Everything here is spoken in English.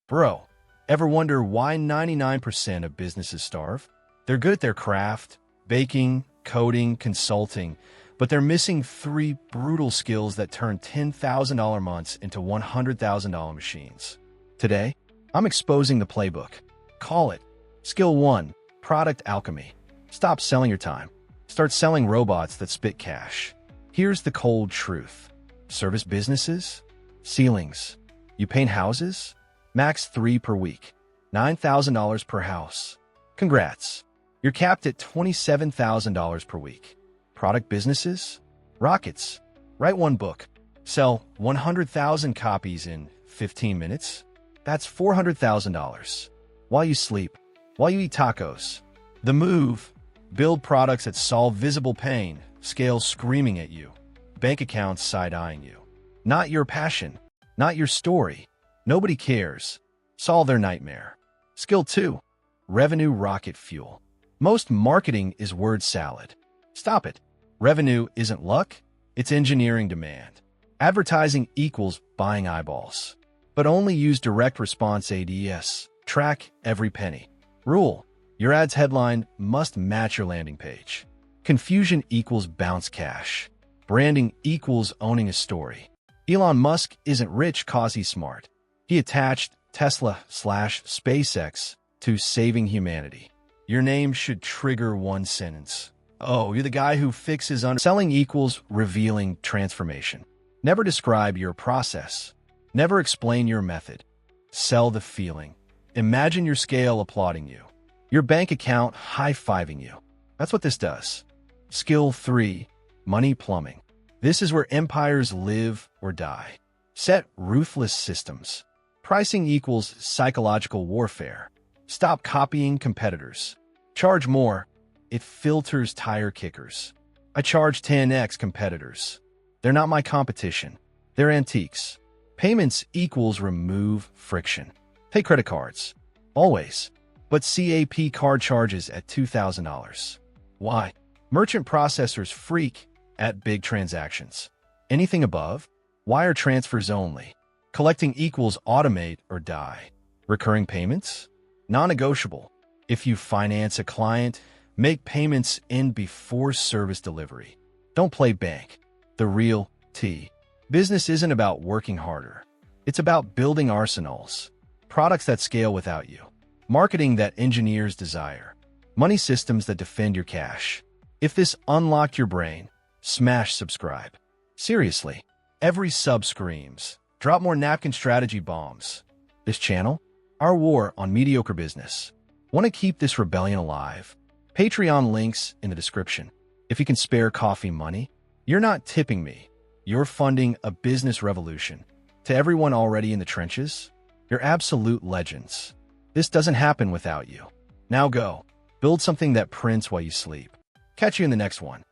Bro, ever wonder why 99% of businesses starve? They're good at their craft, baking, coding, consulting, but they're missing three brutal skills that turn $10,000 months into $100,000 machines. Today, I'm exposing the playbook. Call it Skill 1, Product Alchemy. Stop selling your time. Start selling robots that spit cash. Here's the cold truth. Service businesses? Ceilings. You paint houses? Max 3 per week. $9,000 per house. Congrats. You're capped at $27,000 per week. Product businesses? Rockets. Write one book. Sell 100,000 copies in 15 minutes? That's $400,000. While you sleep. While you eat tacos. The move. Build products that solve visible pain. Scale screaming at you. Bank accounts side-eyeing you. Not your passion. Not your story. Nobody cares. Solve their nightmare. Skill 2. Revenue rocket fuel. Most marketing is word salad. Stop it. Revenue isn't luck, it's engineering demand. Advertising equals buying eyeballs. But only use direct response ads. Track every penny. Rule. Your ad's headline must match your landing page. Confusion equals bounce cash. Branding equals owning a story. Elon Musk isn't rich cause he's smart. He attached Tesla/SpaceX to saving humanity. Your name should trigger one sentence. Oh, you're the guy who fixes selling equals revealing transformation. Never describe your process. Never explain your method. Sell the feeling. Imagine your scale applauding you. Your bank account high-fiving you. That's what this does. Skill 3. Money plumbing. This is where empires live or die. Set ruthless systems. Pricing equals psychological warfare. Stop copying competitors. Charge more. It filters tire kickers. I charge 10x competitors. They're not my competition. They're antiques. Payments equals remove friction. Pay credit cards. Always. But CAP card charges at $2,000. Why? Merchant processors freak at big transactions. Anything above? Wire transfers only. Collecting equals automate or die. Recurring payments? Non-negotiable. If you finance a client, make payments in before service delivery. Don't play bank. The real T. Business isn't about working harder. It's about building arsenals. Products that scale without you. Marketing that engineers desire. Money systems that defend your cash. If this unlocked your brain, smash subscribe. Seriously, every sub screams. Drop more napkin strategy bombs. This channel? Our war on mediocre business. Want to keep this rebellion alive? Patreon links in the description. If you can spare coffee money, you're not tipping me. You're funding a business revolution. To everyone already in the trenches, you're absolute legends. This doesn't happen without you. Now go. Build something that prints while you sleep. Catch you in the next one.